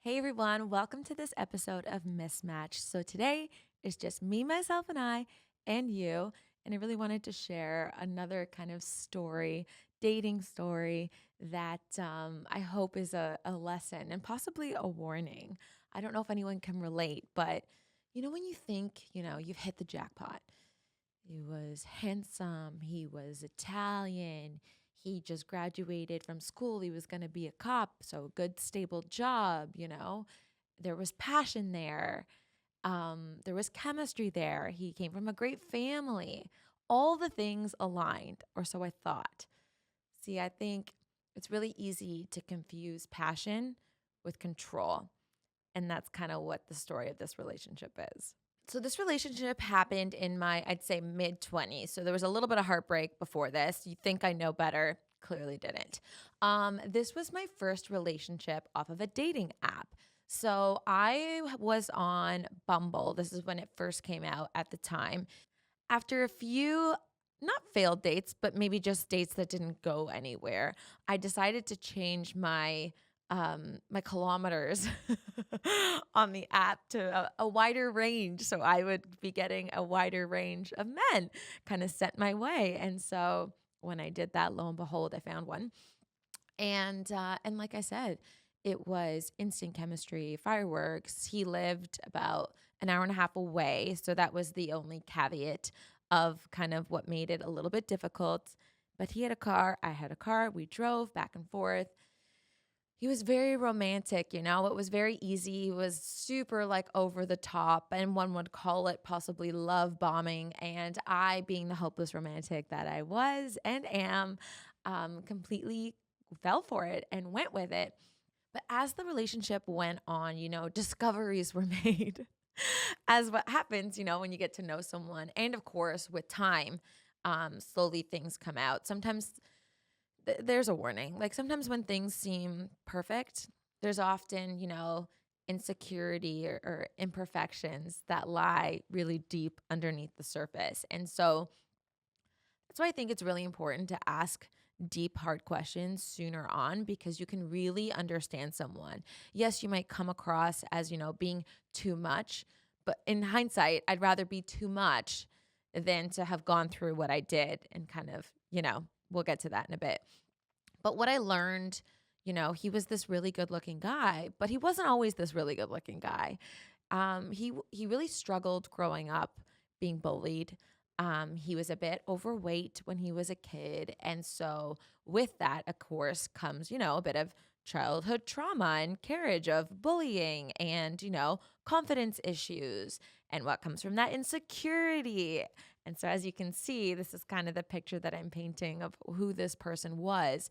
Hey everyone, welcome to this episode of Mismatch. So today is just me, myself, and I, and you. And I really wanted to share another kind of story, dating story that I hope is a lesson and possibly a warning. I don't know if anyone can relate, but when you think, you've hit the jackpot. He was handsome, he was Italian, he just graduated from school, he was going to be a cop, so a good stable job. There was passion there. There was chemistry there. He came from a great family. All the things aligned, or so I thought. See, I think it's really easy to confuse passion with control. And that's kind of what the story of this relationship is. So this relationship happened in my, I'd say, mid 20s. So there was a little bit of heartbreak before this. You think I know better, clearly didn't. This was my first relationship off of a dating app. So I was on Bumble. This is when it first came out at the time. After a few, not failed dates, but maybe just dates that didn't go anywhere, I decided to change my kilometers on the app to a wider range, so I would be getting a wider range of men kind of sent my way. And so when I did that, lo and behold, I found one. And like I said, it was instant chemistry, fireworks. He lived about an hour and a half away, so that was the only caveat of kind of what made it a little bit difficult. But he had a car, I had a car, we drove back and forth. He was very romantic. It was very easy. He was super like over the top, and one would call it possibly love bombing. And I, being the hopeless romantic that I was and am, completely fell for it and went with it. But as the relationship went on, discoveries were made. As what happens, when you get to know someone. And of course, with time, slowly things come out. Sometimes there's a warning. Like sometimes when things seem perfect, there's often, insecurity or imperfections that lie really deep underneath the surface. And so that's why I think it's really important to ask deep, hard questions sooner on because you can really understand someone. Yes, you might come across as, being too much, but in hindsight, I'd rather be too much than to have gone through what I did and kind of, we'll get to that in a bit. But what I learned, he was this really good looking guy, but he wasn't always this really good looking guy. He really struggled growing up being bullied. He was a bit overweight when he was a kid. And so with that, of course, comes, a bit of childhood trauma and carriage of bullying and, confidence issues. And what comes from that insecurity. And so as you can see, this is kind of the picture that I'm painting of who this person was.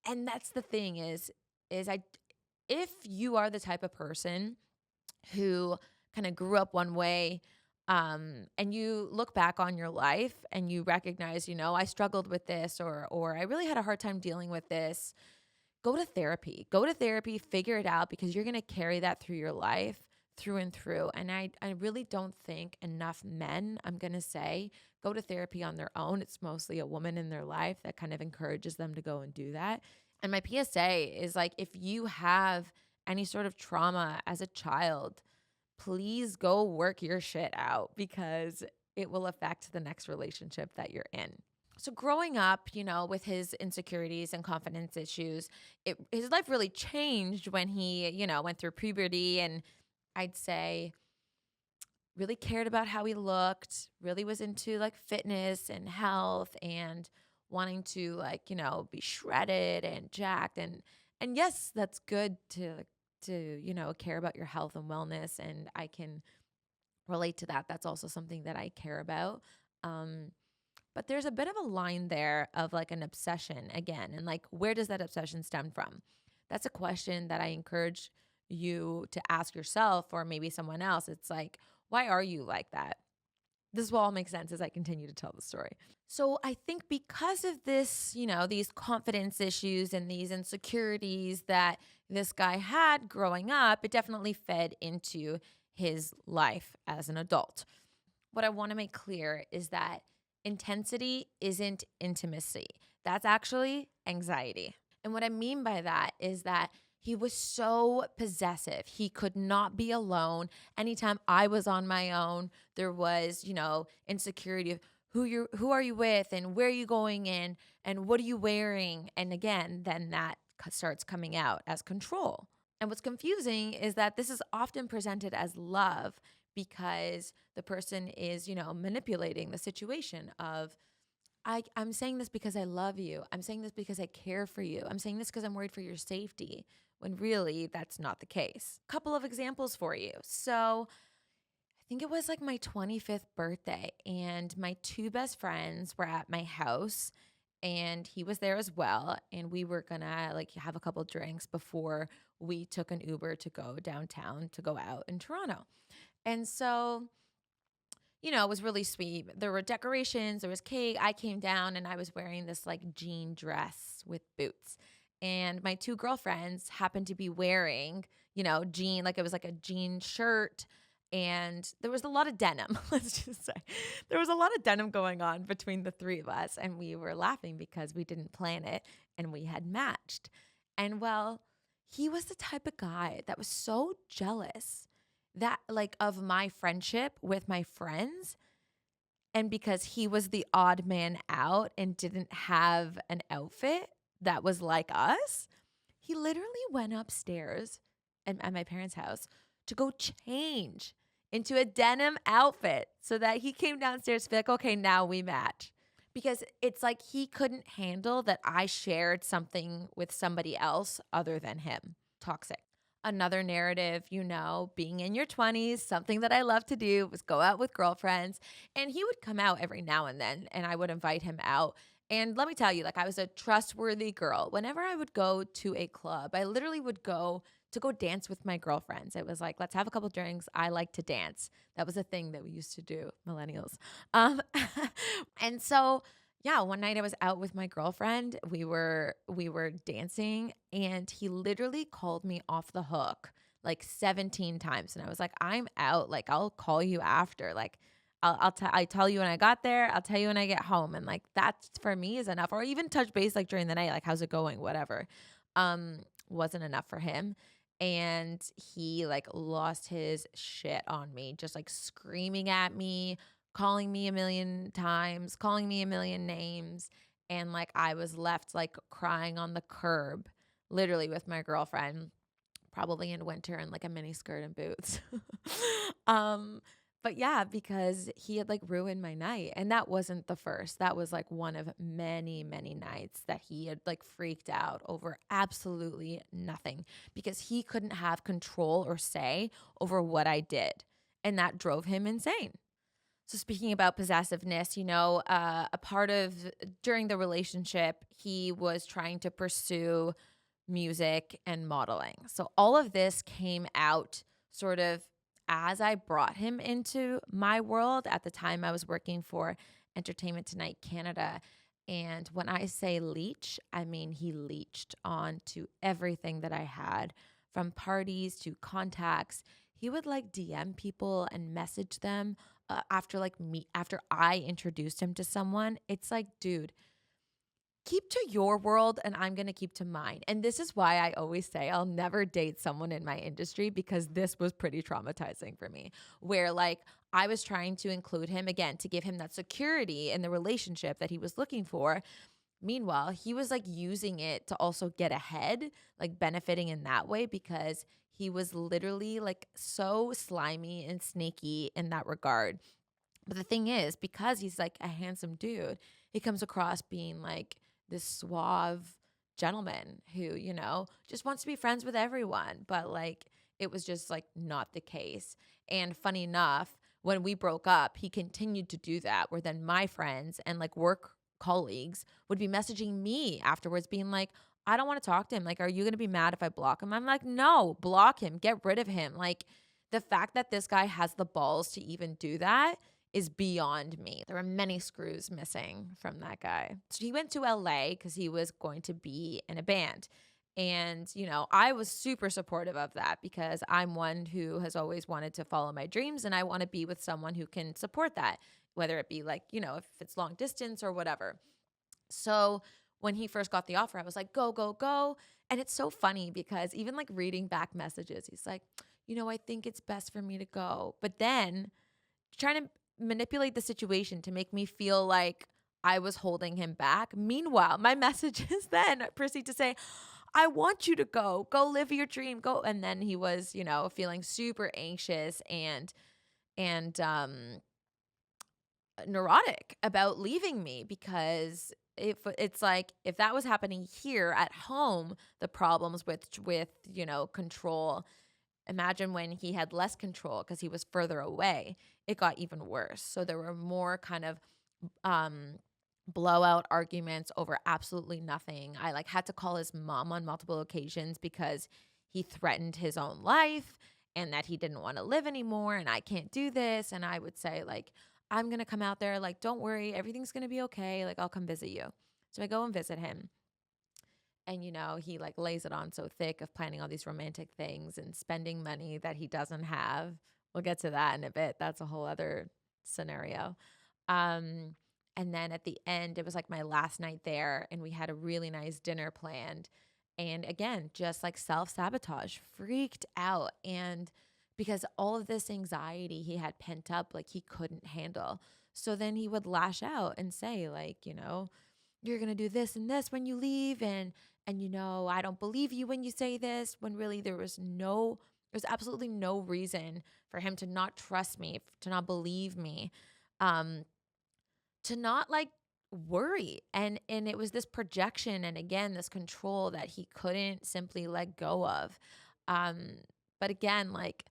And that's the thing is I if you are the type of person who kind of grew up one way, and you look back on your life and you recognize, I struggled with this or I really had a hard time dealing with this, go to therapy. Go to therapy, figure it out because you're going to carry that through your life through and through. And I really don't think enough men, I'm going to say, go to therapy on their own. It's mostly a woman in their life that kind of encourages them to go and do that. And my PSA is like, if you have any sort of trauma as a child, please go work your shit out because it will affect the next relationship that you're in. So growing up, with his insecurities and confidence issues, his life really changed when he, went through puberty and I'd say really cared about how he looked, really was into like fitness and health and wanting to like, be shredded and jacked and yes, that's good to care about your health and wellness and I can relate to that. That's also something that I care about. But there's a bit of a line there of like an obsession again. And like, where does that obsession stem from? That's a question that I encourage you to ask yourself or maybe someone else. It's like, why are you like that? This will all make sense as I continue to tell the story. So I think because of this, these confidence issues and these insecurities that this guy had growing up, it definitely fed into his life as an adult. What I want to make clear is that intensity isn't intimacy. That's actually anxiety. And what I mean by that is that He was so possessive. He could not be alone. Anytime I was on my own, there was, insecurity of who are you with and where are you going in and what are you wearing? And again, then that starts coming out as control. And what's confusing is that this is often presented as love because the person is, manipulating the situation of I'm saying this because I love you. I'm saying this because I care for you. I'm saying this because I'm worried for your safety, when really that's not the case. Couple of examples for you. So I think it was like my 25th birthday, and my two best friends were at my house, and he was there as well. And we were gonna like have a couple drinks before we took an Uber to go downtown to go out in Toronto. And so it was really sweet. There were decorations, there was cake. I came down and I was wearing this like jean dress with boots. And my two girlfriends happened to be wearing, jean, like it was like a jean shirt. And there was a lot of denim, let's just say. There was a lot of denim going on between the three of us. And we were laughing because we didn't plan it and we had matched. And well, he was the type of guy that was so jealous that like of my friendship with my friends, and because he was the odd man out and didn't have an outfit that was like us, he literally went upstairs at my parents' house to go change into a denim outfit so that he came downstairs to be like, okay, now we match. Because it's like he couldn't handle that I shared something with somebody else other than him. Toxic. Another narrative, being in your 20s, something that I love to do was go out with girlfriends. And he would come out every now and then, and I would invite him out. And let me tell you, like, I was a trustworthy girl. Whenever I would go to a club, I literally would go to go dance with my girlfriends. It was like, let's have a couple drinks. I like to dance. That was a thing that we used to do, millennials. And so yeah, one night I was out with my girlfriend. We were dancing, and he literally called me off the hook like 17 times. And I was like, I'm out. Like, I'll call you after. Like, I tell you when I got there. I'll tell you when I get home. And like that for me is enough. Or even touch base like during the night, like how's it going, whatever. Wasn't enough for him. And he like lost his shit on me, just like screaming at me, calling me a million times, calling me a million names. And like I was left like crying on the curb, literally with my girlfriend, probably in winter in like a mini skirt and boots. um, but yeah, because he had like ruined my night. And that wasn't the first. That was like one of many, many nights that he had like freaked out over absolutely nothing because he couldn't have control or say over what I did. And that drove him insane. So speaking about possessiveness, a part of during the relationship, he was trying to pursue music and modeling. So all of this came out sort of as I brought him into my world. At the time, I was working for Entertainment Tonight Canada. And when I say leech, I mean he leached onto everything that I had, from parties to contacts. He would like DM people and message them after I introduced him to someone. It's like, dude, keep to your world and I'm going to keep to mine. And this is why I always say I'll never date someone in my industry, because this was pretty traumatizing for me, where like I was trying to include him again to give him that security in the relationship that he was looking for. Meanwhile, he was like using it to also get ahead, like benefiting in that way, because he was literally like so slimy and sneaky in that regard. But the thing is, because he's like a handsome dude, he comes across being like this suave gentleman who, just wants to be friends with everyone. But like it was just like not the case. And funny enough, when we broke up, he continued to do that, where then my friends and like work colleagues would be messaging me afterwards being like, I don't want to talk to him. Like, are you going to be mad if I block him? I'm like, no, block him, get rid of him. Like, the fact that this guy has the balls to even do that is beyond me. There were many screws missing from that guy. So he went to LA because he was going to be in a band. And, I was super supportive of that because I'm one who has always wanted to follow my dreams, and I want to be with someone who can support that, whether it be like, if it's long distance or whatever. So when he first got the offer, I was like, go, go, go. And it's so funny because even like reading back messages, he's like, I think it's best for me to go. But then trying to manipulate the situation to make me feel like I was holding him back. Meanwhile, my messages then proceed to say, I want you to go. Go live your dream. Go. And then he was, feeling super anxious and neurotic about leaving me because it's like if that was happening here at home, the problems with control. Imagine when he had less control because he was further away, it got even worse. So there were more kind of um blowout arguments over absolutely nothing. I like had to call his mom on multiple occasions because he threatened his own life and that he didn't want to live anymore and I can't do this. And I would say like, I'm going to come out there. Like, don't worry. Everything's going to be okay. Like, I'll come visit you. So I go and visit him. And, he like lays it on so thick of planning all these romantic things and spending money that he doesn't have. We'll get to that in a bit. That's a whole other scenario. Um, and then at the end, it was like my last night there, and we had a really nice dinner planned. And again, just like self-sabotage, freaked out. And because all of this anxiety he had pent up, like he couldn't handle. So then he would lash out and say, like, you're going to do this and this when you leave. And I don't believe you when you say this, when really there's absolutely no reason for him to not trust me, to not believe me. To not like worry. And it was this projection and again, this control that he couldn't simply let go of. But again, like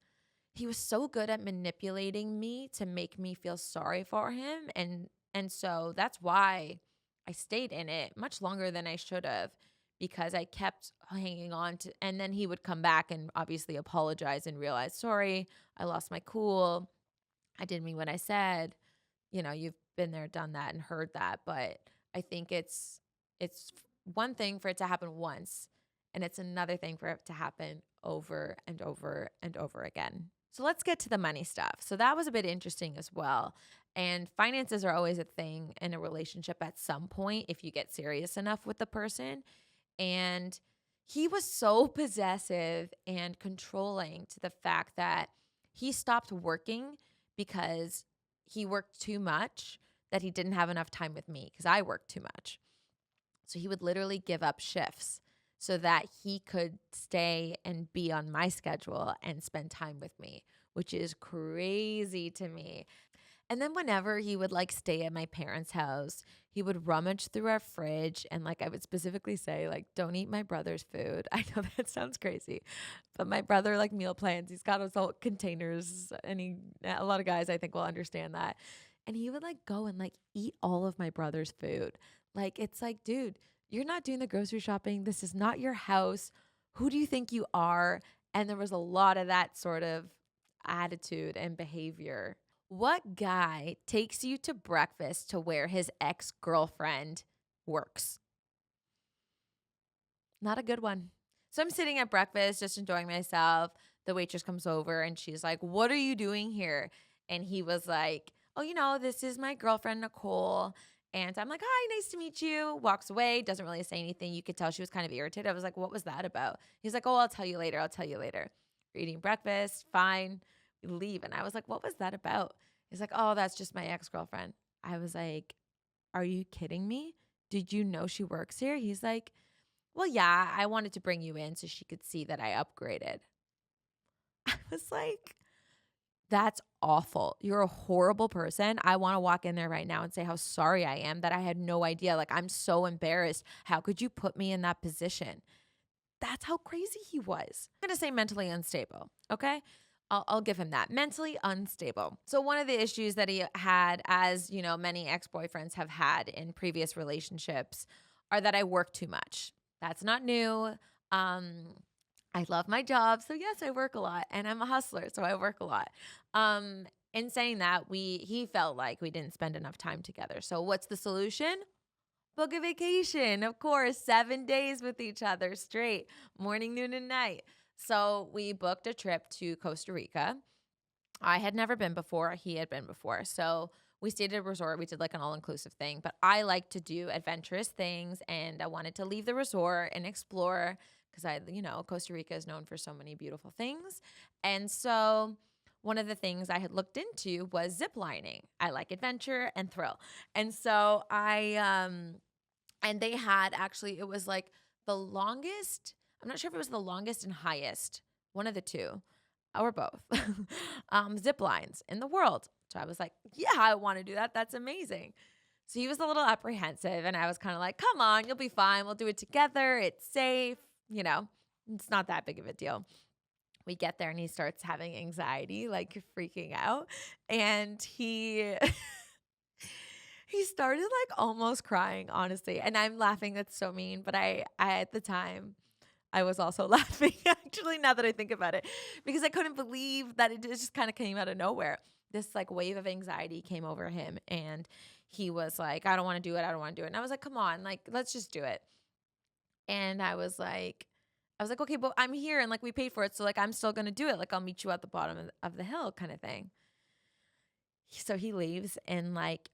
he was so good at manipulating me to make me feel sorry for him. And so that's why I stayed in it much longer than I should have because I kept hanging on to, and then he would come back and obviously apologize and realize, sorry, I lost my cool. I didn't mean what I said. You've been there, done that, and heard that. But I think it's one thing for it to happen once, and it's another thing for it to happen over and over and over again. So let's get to the money stuff. So that was a bit interesting as well. And finances are always a thing in a relationship at some point if you get serious enough with the person. And he was so possessive and controlling to the fact that he stopped working because he worked too much, that he didn't have enough time with me because I worked too much. So he would literally give up shifts so that he could stay and be on my schedule and spend time with me, which is crazy to me. And then whenever he would like stay at my parents' house, he would rummage through our fridge and like I would specifically say like, don't eat my brother's food. I know that sounds crazy, but my brother like meal plans. He's got his whole containers and a lot of guys I think will understand that. And he would like go and like eat all of my brother's food. Like, it's like, dude, you're not doing the grocery shopping. This is not your house. Who do you think you are? And there was a lot of that sort of attitude and behavior. What guy takes you to breakfast to where his ex-girlfriend works? Not a good one. So I'm sitting at breakfast, just enjoying myself. The waitress comes over and she's like, what are you doing here? And he was like, oh, this is my girlfriend, Nicole. And I'm like, hi, nice to meet you. Walks away, doesn't really say anything. You could tell she was kind of irritated. I was like, what was that about? He's like, oh, I'll tell you later. I'll tell you later. We're eating breakfast. Fine. We leave. And I was like, what was that about? He's like, oh, that's just my ex-girlfriend. I was like, are you kidding me? Did you know she works here? He's like, well, yeah, I wanted to bring you in so she could see that I upgraded. I was like, that's awful. You're a horrible person. I want to walk in there right now and say how sorry I am that I had no idea. Like, I'm so embarrassed. How could you put me in that position? That's how crazy he was. I'm going to say mentally unstable. Okay. I'll give him that. Mentally unstable. So one of the issues that he had, as many ex-boyfriends have had in previous relationships, are that I work too much. That's not new. I love my job. So yes, I work a lot and I'm a hustler. So I work a lot. In saying that, he felt like we didn't spend enough time together. So what's the solution? Book a vacation. Of course, 7 days with each other straight, morning, noon, and night. So we booked a trip to Costa Rica. I had never been before. He had been before. So we stayed at a resort. We did like an all-inclusive thing. But I like to do adventurous things, and I wanted to leave the resort and explore because Costa Rica is known for so many beautiful things. And so one of the things I had looked into was zip lining. I like adventure and thrill. And so and they had actually, it was like the longest, I'm not sure if it was the longest and highest, one of the two, or both, zip lines in the world. So I was like, yeah, I want to do that. That's amazing. So he was a little apprehensive, and I was kind of like, come on, you'll be fine. We'll do it together. It's safe. It's not that big of a deal. We get there and he starts having anxiety, like freaking out. And he he started like almost crying, honestly. And I'm laughing. That's so mean. But I at the time, I was also laughing, actually, now that I think about it, because I couldn't believe that it just kind of came out of nowhere. This like wave of anxiety came over him, and he was like, I don't want to do it. I don't want to do it. And I was like, come on, like, let's just do it. And I was like, okay, but I'm here and like we paid for it. So like, I'm still going to do it. Like, I'll meet you at the bottom of the hill kind of thing. So he leaves and like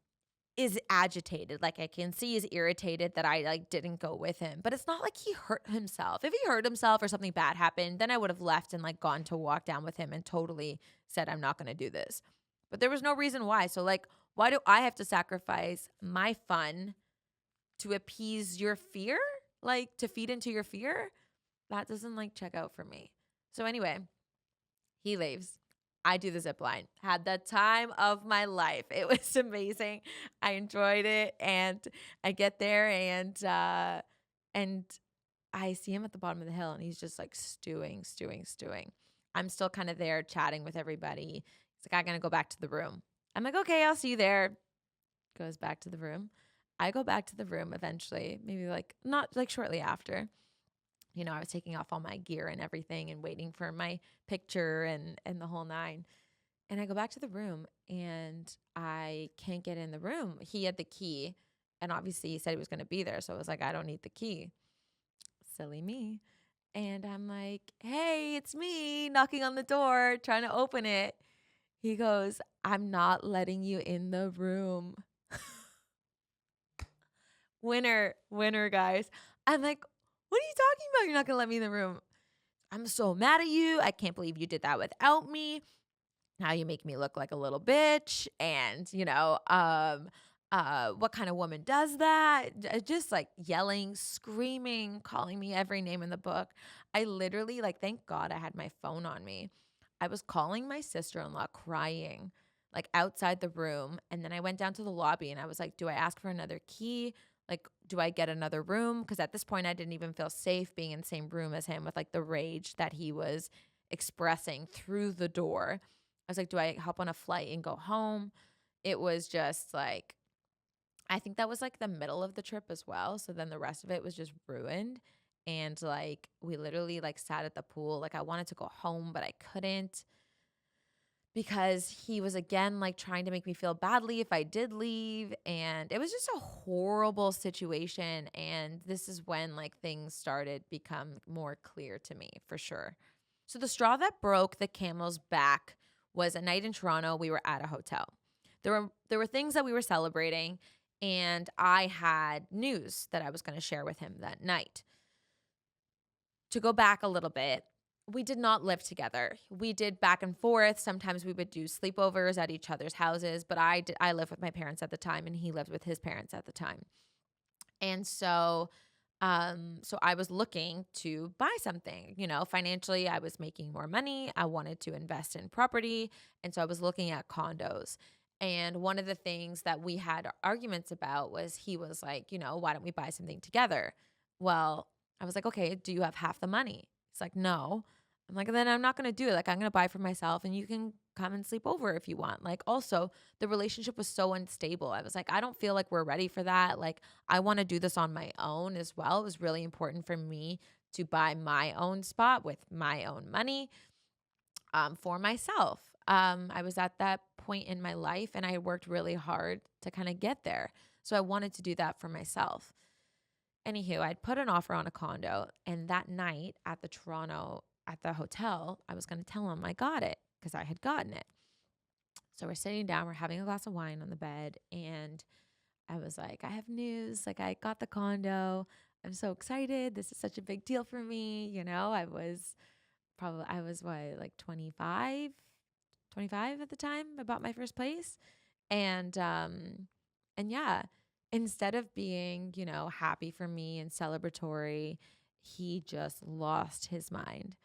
is agitated. Like, I can see he's irritated that I like didn't go with him, but it's not like he hurt himself. If he hurt himself or something bad happened, then I would have left and like gone to walk down with him and totally said, I'm not going to do this. But there was no reason why. So like, why do I have to sacrifice my fun to appease your fear? Like, to feed into your fear? That doesn't like check out for me. So anyway, he leaves. I do the zip line. Had the time of my life. It was amazing. I enjoyed it, and I get there and I see him at the bottom of the hill, and he's just like stewing. I'm still kind of there chatting with everybody. He's like, I'm gonna go back to the room. I'm like, okay, I'll see you there. Goes back to the room. I go back to the room eventually, maybe like not like shortly after. I was taking off all my gear and everything and waiting for my picture and the whole nine. And I go back to the room and I can't get in the room. He had the key, and obviously he said he was going to be there. So I was like, I don't need the key. Silly me. And I'm like, hey, it's me knocking on the door, trying to open it. He goes, I'm not letting you in the room. Winner, guys. I'm like, what are you talking about? You're not going to let me in the room. I'm so mad at you. I can't believe you did that without me. Now you make me look like a little bitch. And, what kind of woman does that? Just like yelling, screaming, calling me every name in the book. I literally, like, thank God I had my phone on me. I was calling my sister-in-law crying, like outside the room. And then I went down to the lobby and I was like, do I ask for another key? Like, do I get another room? Because at this point, I didn't even feel safe being in the same room as him with like the rage that he was expressing through the door. I was like, do I hop on a flight and go home? It was just like, I think that was like the middle of the trip as well. So then the rest of it was just ruined. And like, we literally like sat at the pool. Like, I wanted to go home, but I couldn't, because he was again like trying to make me feel badly if I did leave. And it was just a horrible situation. And this is when like things started become more clear to me for sure. So the straw that broke the camel's back was a night in Toronto. We were at a hotel. There were things that we were celebrating, and I had news that I was going to share with him that night. To go back a little bit, we did not live together. We did back and forth. Sometimes we would do sleepovers at each other's houses, but I lived with my parents at the time, and he lived with his parents at the time. And so I was looking to buy something, financially. I was making more money. I wanted to invest in property. And so I was looking at condos. And one of the things that we had arguments about was, he was like, why don't we buy something together? Well, I was like, okay, do you have half the money? He's like, no. I'm like, then I'm not going to do it. Like, I'm going to buy for myself, and you can come and sleep over if you want. Like, also, the relationship was so unstable. I was like, I don't feel like we're ready for that. Like, I want to do this on my own as well. It was really important for me to buy my own spot with my own money for myself. I was at that point in my life, and I worked really hard to kind of get there. So I wanted to do that for myself. Anywho, I'd put an offer on a condo, and that night at the hotel, I was going to tell him I got it, because I had gotten it. So we're sitting down, we're having a glass of wine on the bed, and I was like, I have news. Like, I got the condo. I'm so excited. This is such a big deal for me. I was what, like 25 at the time. I bought my first place. And yeah, instead of being, happy for me and celebratory, he just lost his mind.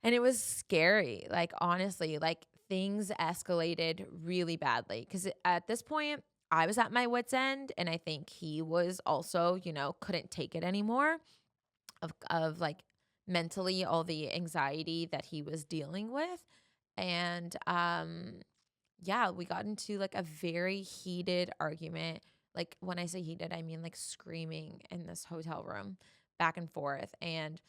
And it was scary. Like, honestly, like things escalated really badly because at this point, I was at my wit's end. And I think he was also, couldn't take it anymore of like mentally all the anxiety that he was dealing with. And yeah, we got into like a very heated argument. Like, when I say heated, I mean like screaming in this hotel room back and forth. And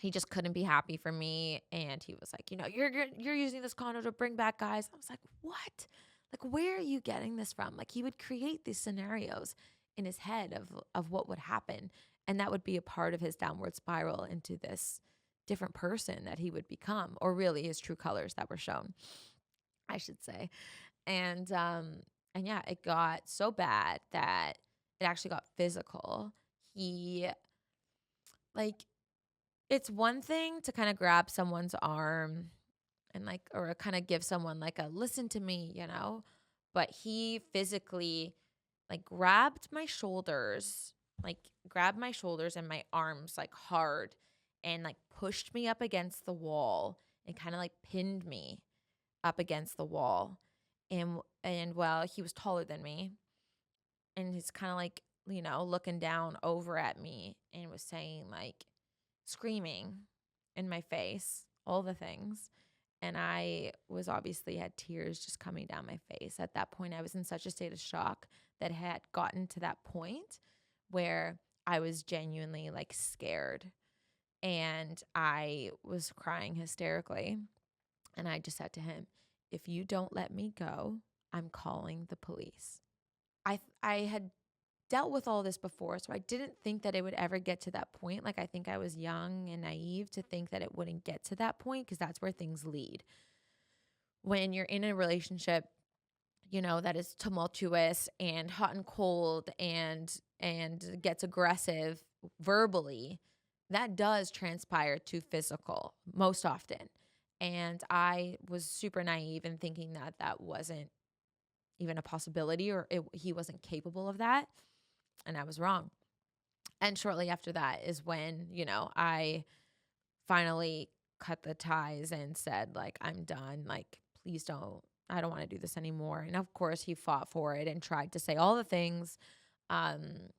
he just couldn't be happy for me. And he was like, you're using this condo to bring back guys. I was like, what? Like, where are you getting this from? Like, he would create these scenarios in his head of what would happen. And that would be a part of his downward spiral into this different person that he would become, or really his true colors that were shown, I should say. And yeah, it got so bad that it actually got physical. He like It's one thing to kind of grab someone's arm and like, or kind of give someone like a listen to me, but he physically like grabbed my shoulders and my arms like hard and like pushed me up against the wall and kind of like pinned me up against the wall. And well, he was taller than me, and he's kind of like, looking down over at me and was saying like, screaming in my face, all the things. And I was obviously had tears just coming down my face. At that point, I was in such a state of shock that had gotten to that point where I was genuinely like scared, and I was crying hysterically. And I just said to him, if you don't let me go, I'm calling the police. I had dealt with all this before, so I didn't think that it would ever get to that point. Like, I think I was young and naive to think that it wouldn't get to that point, because that's where things lead. When you're in a relationship, that is tumultuous and hot and cold and gets aggressive verbally, that does transpire to physical most often. And I was super naive in thinking that that wasn't even a possibility, or he wasn't capable of that. And I was wrong. And shortly after that is when, I finally cut the ties and said, like, I'm done. Like, please don't, I don't want to do this anymore. And of course, he fought for it and tried to say all the things. And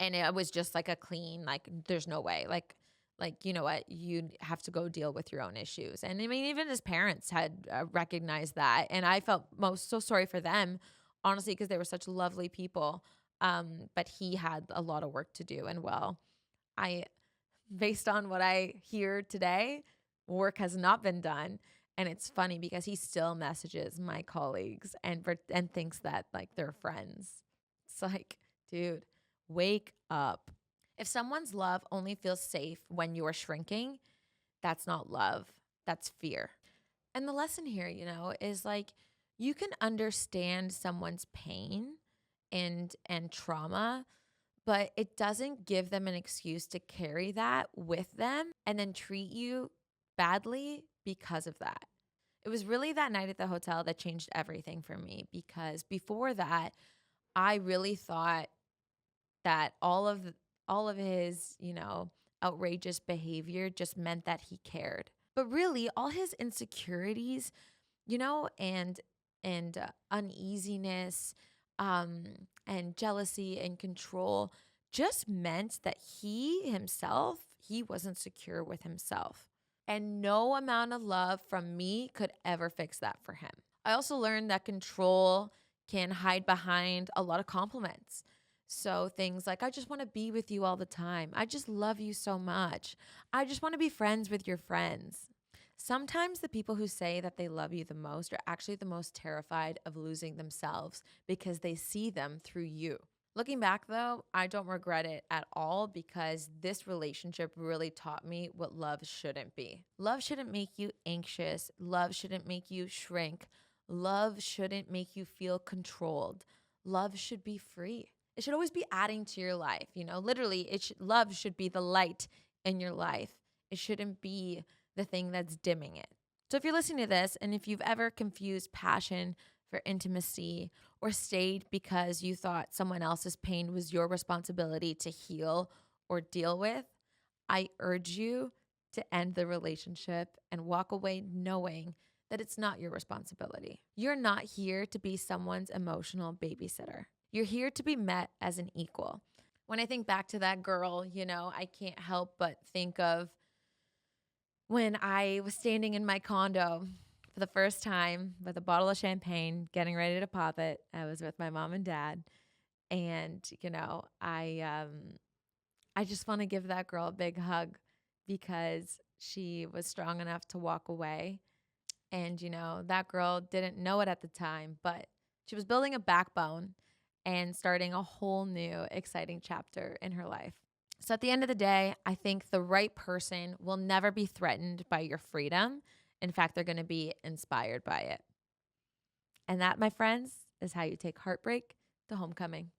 it was just like a clean, like, there's no way. Like, you know what? You have to go deal with your own issues. And I mean, even his parents had recognized that. And I felt so sorry for them, honestly, because they were such lovely people. But he had a lot of work to do. And well, based on what I hear today, work has not been done. And it's funny because he still messages my colleagues and thinks that like they're friends. It's like, dude, wake up. If someone's love only feels safe when you're shrinking, that's not love. That's fear. And the lesson here, is like, you can understand someone's pain and trauma, but it doesn't give them an excuse to carry that with them and then treat you badly because of that. It was really that night at the hotel that changed everything for me, because before that, I really thought that all of his, outrageous behavior just meant that he cared. But really, all his insecurities, and uneasiness, and jealousy and control just meant that he wasn't secure with himself. And no amount of love from me could ever fix that for him. I also learned that control can hide behind a lot of compliments. So things like, I just want to be with you all the time. I just love you so much. I just want to be friends with your friends. Sometimes the people who say that they love you the most are actually the most terrified of losing themselves, because they see them through you. Looking back though, I don't regret it at all, because this relationship really taught me what love shouldn't be. Love shouldn't make you anxious. Love shouldn't make you shrink. Love shouldn't make you feel controlled. Love should be free. It should always be adding to your life. Literally, love should be the light in your life. It shouldn't be the thing that's dimming it. So if you're listening to this and if you've ever confused passion for intimacy or stayed because you thought someone else's pain was your responsibility to heal or deal with, I urge you to end the relationship and walk away knowing that it's not your responsibility. You're not here to be someone's emotional babysitter. You're here to be met as an equal. When I think back to that girl, I can't help but think of when I was standing in my condo for the first time with a bottle of champagne, getting ready to pop it. I was with my mom and dad. And, I just want to give that girl a big hug because she was strong enough to walk away. And, that girl didn't know it at the time, but she was building a backbone and starting a whole new exciting chapter in her life. So at the end of the day, I think the right person will never be threatened by your freedom. In fact, they're going to be inspired by it. And that, my friends, is how you take heartbreak to homecoming.